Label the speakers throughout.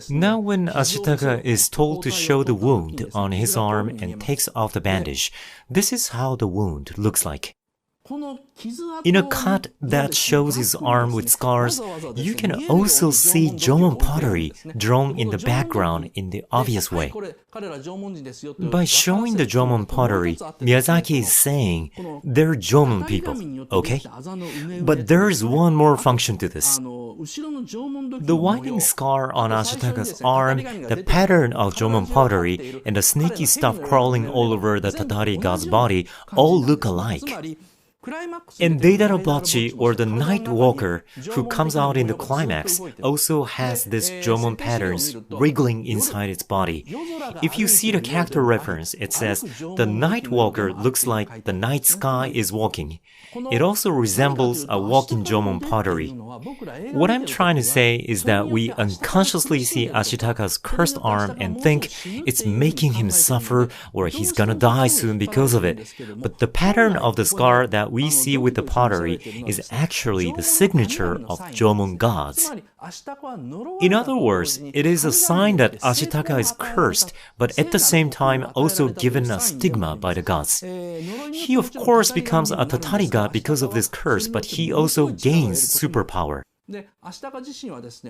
Speaker 1: Now when Ashitaka is told to show the wound on his arm and takes off the bandage, this is how the wound looks like. In a cut that shows his arm with scars, you can also see Jomon pottery drawn in the background in the obvious way. By showing the Jomon pottery, Miyazaki is saying they're Jomon people, okay? But there is one more function to this. The winding scar on Ashitaka's arm, the pattern of Jomon pottery, and the snaky stuff crawling all over the Tatari god's body all look alike. And Deidara Bachi, or the Night Walker, who comes out in the climax, also has this Jomon patterns wriggling inside its body. If you see the character reference, it says, the Night Walker looks like the night sky is walking. It also resembles a walking Jomon pottery. What I'm trying to say is that we unconsciously see Ashitaka's cursed arm and think it's making him suffer or he's gonna die soon because of it. But the pattern of the scar that we see with the pottery is actually the signature of Jomon gods. In other words, it is a sign that Ashitaka is cursed, but at the same time also given a stigma by the gods. He of course becomes a Tatari god because of this curse, but he also gains superpower.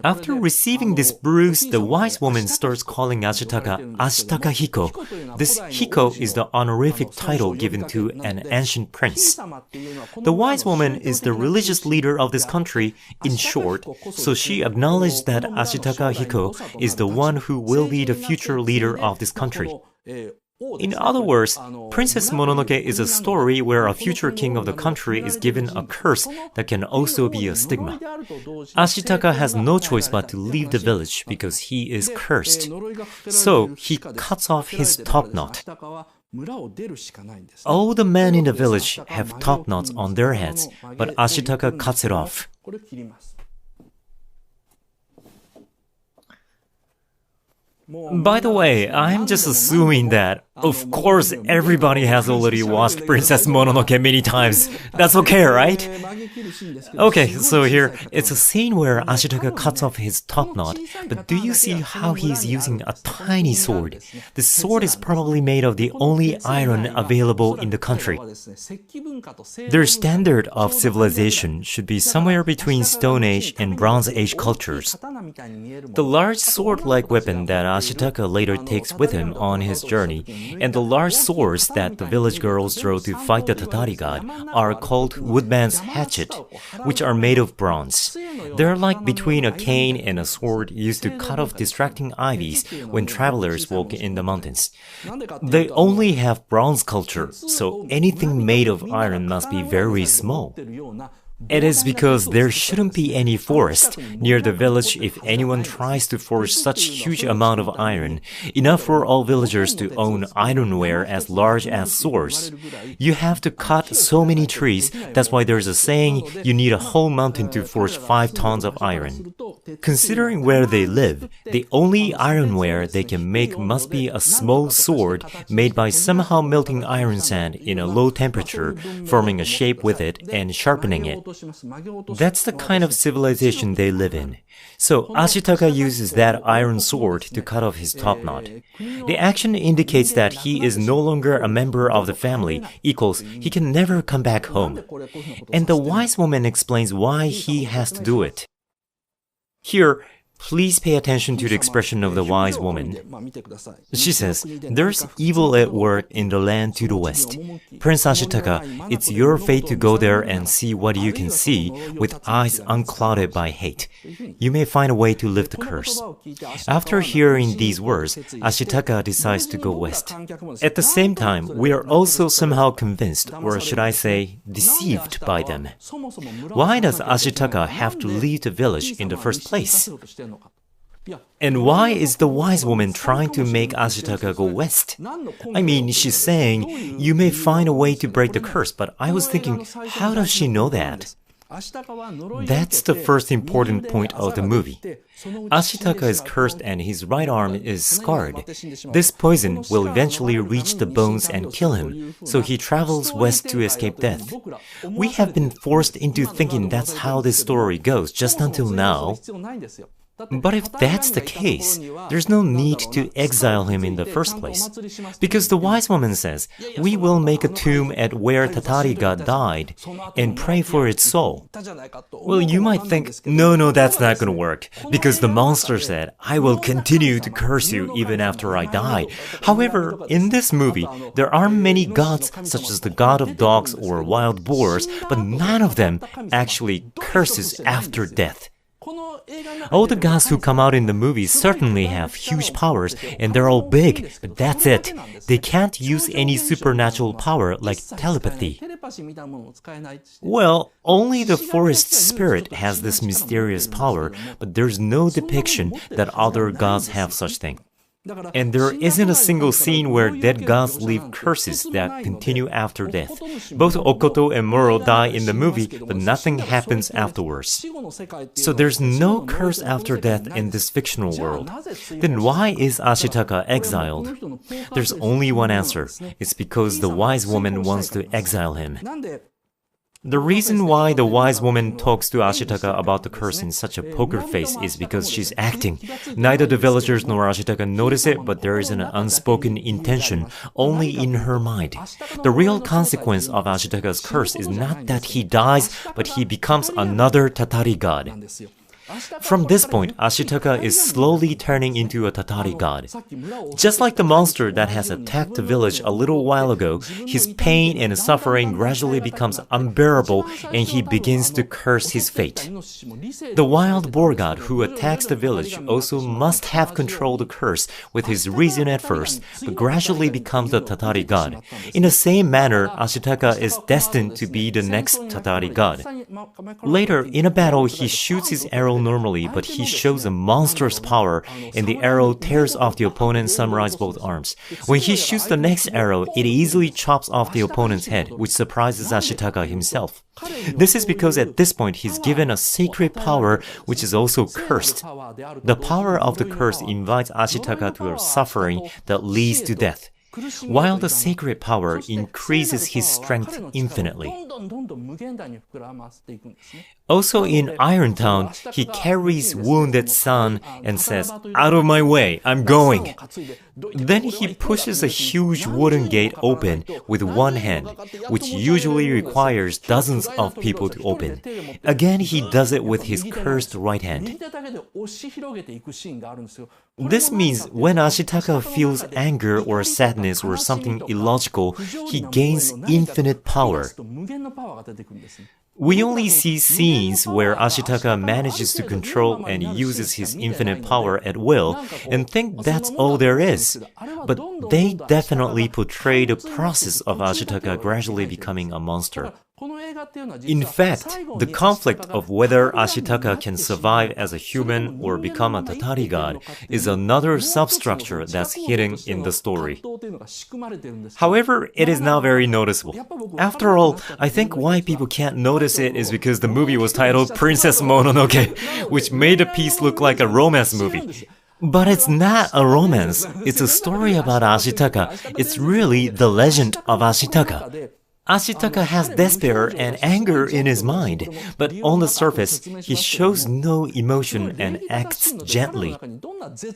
Speaker 1: After receiving this bruise, the wise woman starts calling Ashitaka Ashitaka Hiko. This Hiko is the honorific title given to an ancient prince. The wise woman is the religious leader of this country, in short, so she acknowledged that Ashitaka Hiko is the one who will be the future leader of this country. In other words, Princess Mononoke is a story where a future king of the country is given a curse that can also be a stigma. Ashitaka has no choice but to leave the village because he is cursed. So he cuts off his top knot. All the men in the village have top knots on their heads, but Ashitaka cuts it off. By the way, I'm just assuming that, of course, everybody has already watched Princess Mononoke many times. That's okay, right? Okay, so here, it's a scene where Ashitaka cuts off his top knot, but do you see how he's using a tiny sword? The sword is probably made of the only iron available in the country. Their standard of civilization should be somewhere between Stone Age and Bronze Age cultures. The large sword-like weapon that Ashitaka later takes with him on his journey, and the large swords that the village girls draw to fight the Tatari god are called woodman's hatchet, which are made of bronze. They're like between a cane and a sword used to cut off distracting ivies when travelers walk in the mountains. They only have bronze culture, so anything made of iron must be very small. It is because there shouldn't be any forest near the village if anyone tries to forge such huge amount of iron, enough for all villagers to own ironware as large as swords. You have to cut so many trees, that's why there's a saying, you need a whole mountain to forge 5 tons of iron. Considering where they live, the only ironware they can make must be a small sword made by somehow melting iron sand in a low temperature, forming a shape with it and sharpening it. That's the kind of civilization they live in. So Ashitaka uses that iron sword to cut off his top knot. The action indicates that he is no longer a member of the family, equals he can never come back home. And the wise woman explains why he has to do it. Here, please pay attention to the expression of the wise woman. She says, there's evil at work in the land to the west. Prince Ashitaka, it's your fate to go there and see what you can see with eyes unclouded by hate. You may find a way to lift the curse. After hearing these words, Ashitaka decides to go west. At the same time, we are also somehow convinced, or should I say, deceived by them. Why does Ashitaka have to leave the village in the first place? And why is the wise woman trying to make Ashitaka go west? I mean, she's saying, you may find a way to break the curse, but I was thinking, how does she know that? That's the first important point of the movie. Ashitaka is cursed and his right arm is scarred. This poison will eventually reach the bones and kill him, so he travels west to escape death. We have been forced into thinking that's how this story goes just until now. But if that's the case, there's no need to exile him in the first place. Because the wise woman says, we will make a tomb at where Tatari God died and pray for its soul. Well, you might think, no, that's not gonna work. Because the monster said, I will continue to curse you even after I die. However, in this movie, there are many gods such as the god of dogs or wild boars, but none of them actually curses after death. All the gods who come out in the movie certainly have huge powers, and they're all big, but that's it. They can't use any supernatural power like telepathy. Well, only the forest spirit has this mysterious power, but there's no depiction that other gods have such thing. And there isn't a single scene where dead gods leave curses that continue after death. Both Okoto and Moro die in the movie, but nothing happens afterwards. So there's no curse after death in this fictional world. Then why is Ashitaka exiled? There's only one answer. It's because the wise woman wants to exile him. The reason why the wise woman talks to Ashitaka about the curse in such a poker face is because she's acting. Neither the villagers nor Ashitaka notice it, but there is an unspoken intention only in her mind. The real consequence of Ashitaka's curse is not that he dies, but he becomes another Tatari god. From this point, Ashitaka is slowly turning into a Tatari god. Just like the monster that has attacked the village a little while ago, his pain and suffering gradually becomes unbearable and he begins to curse his fate. The wild boar god who attacks the village also must have controlled the curse with his reason at first, but gradually becomes the Tatari god. In the same manner, Ashitaka is destined to be the next Tatari god. Later, in a battle, he shoots his arrow normally, but he shows a monstrous power, and the arrow tears off the opponent's samurai both arms. When he shoots the next arrow, it easily chops off the opponent's head, which surprises Ashitaka himself. This is because at this point he's given a sacred power which is also cursed. The power of the curse invites Ashitaka to a suffering that leads to death, while the sacred power increases his strength infinitely. Also in Irontown, he carries wounded son and says, "Out of my way, I'm going." Then he pushes a huge wooden gate open with one hand, which usually requires dozens of people to open. Again, he does it with his cursed right hand. This means when Ashitaka feels anger or sadness or something illogical, he gains infinite power. We only see scenes where Ashitaka manages to control and uses his infinite power at will and think that's all there is. But they definitely portray the process of Ashitaka gradually becoming a monster. In fact, the conflict of whether Ashitaka can survive as a human or become a Tatari god is another substructure that's hidden in the story. However, it is now very noticeable. After all, I think why people can't notice it is because the movie was titled Princess Mononoke, which made the piece look like a romance movie. But it's not a romance. It's a story about Ashitaka. It's really the legend of Ashitaka. Ashitaka has despair and anger in his mind, but on the surface, he shows no emotion and acts gently.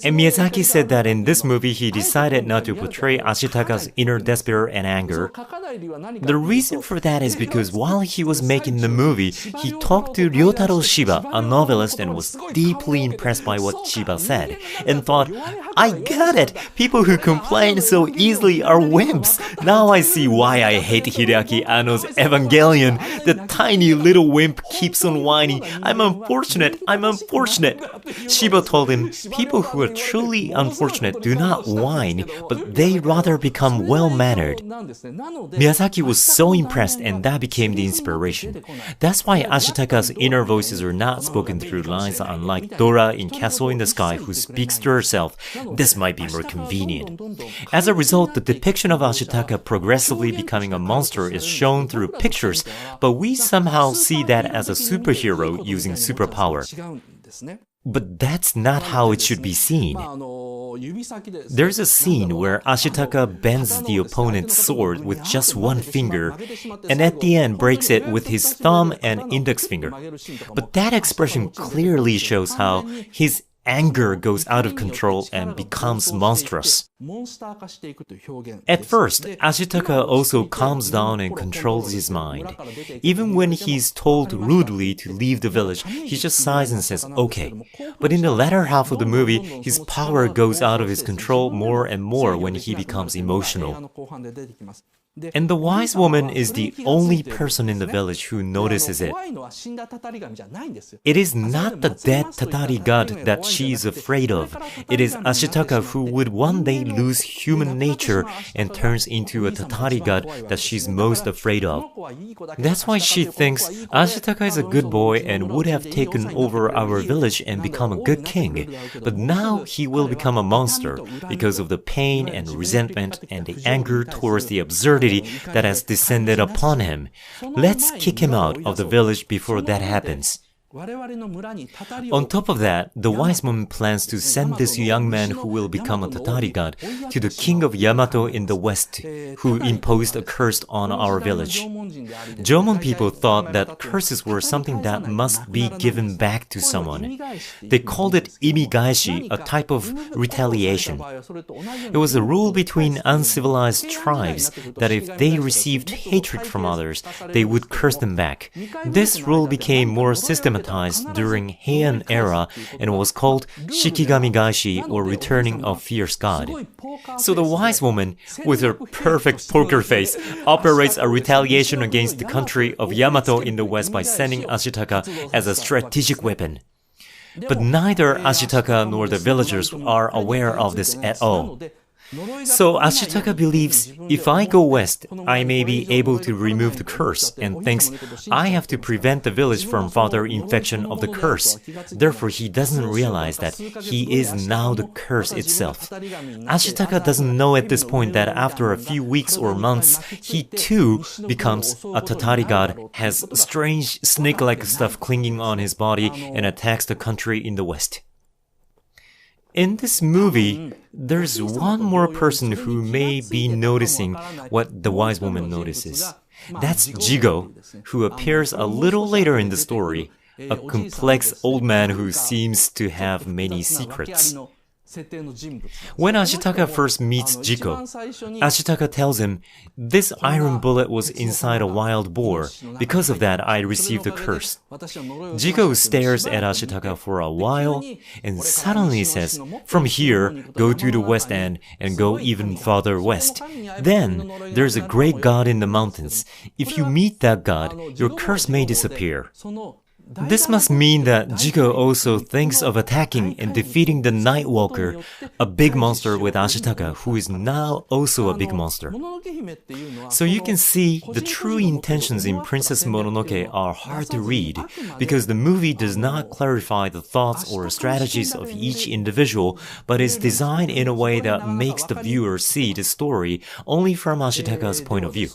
Speaker 1: And Miyazaki said that in this movie, he decided not to portray Ashitaka's inner despair and anger. The reason for that is because while he was making the movie, he talked to Ryotaro Shiba, a novelist, and was deeply impressed by what Shiba said, and thought, "I get it! People who complain so easily are wimps! Now I see why I hate Hideaki Anno's Evangelion. The tiny little wimp keeps on whining, 'I'm unfortunate, I'm unfortunate.'" Shiba told him, "People who are truly unfortunate do not whine, but they rather become well-mannered." Miyazaki was so impressed, and that became the inspiration. That's why Ashitaka's inner voices are not spoken through lines, unlike Dora in Castle in the Sky, who speaks to herself. This might be more convenient. As a result, the depiction of Ashitaka progressively becoming a monster is shown through pictures, but we somehow see that as a superhero using superpower. But that's not how it should be seen. There's a scene where Ashitaka bends the opponent's sword with just one finger, and at the end breaks it with his thumb and index finger. But that expression clearly shows how his anger goes out of control and becomes monstrous. At first, Ashitaka also calms down and controls his mind. Even when he's told rudely to leave the village, he just sighs and says, okay. But in the latter half of the movie, his power goes out of his control more and more when he becomes emotional. And the wise woman is the only person in the village who notices it. It is not the dead Tatari god that she is afraid of. It is Ashitaka who would one day lose human nature and turns into a Tatari god that she's most afraid of. That's why she thinks Ashitaka is a good boy and would have taken over our village and become a good king. But now he will become a monster because of the pain and resentment and the anger towards the absurdity that has descended upon him. Let's kick him out of the village before that happens. On top of that, the wise woman plans to send this young man who will become a Tatari god to the king of Yamato in the west, who imposed a curse on our village. Jomon people thought that curses were something that must be given back to someone. They called it imigaeshi, a type of retaliation. It was a rule between uncivilized tribes that if they received hatred from others, they would curse them back. This rule became more systematized during Heian era and was called Shikigami Gaeshi, or returning of fierce god. So the wise woman, with her perfect poker face, operates a retaliation against the country of Yamato in the west by sending Ashitaka as a strategic weapon. But neither Ashitaka nor the villagers are aware of this at all. So Ashitaka believes, if I go west, I may be able to remove the curse, and thinks, I have to prevent the village from further infection of the curse. Therefore, he doesn't realize that he is now the curse itself. Ashitaka doesn't know at this point that after a few weeks or months, he too becomes a Tatari god, has strange snake-like stuff clinging on his body, and attacks the country in the west. In this movie, there's one more person who may be noticing what the wise woman notices. That's Jigo, who appears a little later in the story, a complex old man who seems to have many secrets. When Ashitaka first meets Jiko, Ashitaka tells him, this iron bullet was inside a wild boar. Because of that, I received a curse. Jiko stares at Ashitaka for a while and suddenly says, from here, go to the west end and go even farther west. Then, there's a great god in the mountains. If you meet that god, your curse may disappear. This must mean that Jiko also thinks of attacking and defeating the Nightwalker, a big monster with Ashitaka, who is now also a big monster. So you can see the true intentions in Princess Mononoke are hard to read, because the movie does not clarify the thoughts or strategies of each individual, but is designed in a way that makes the viewer see the story only from Ashitaka's point of view.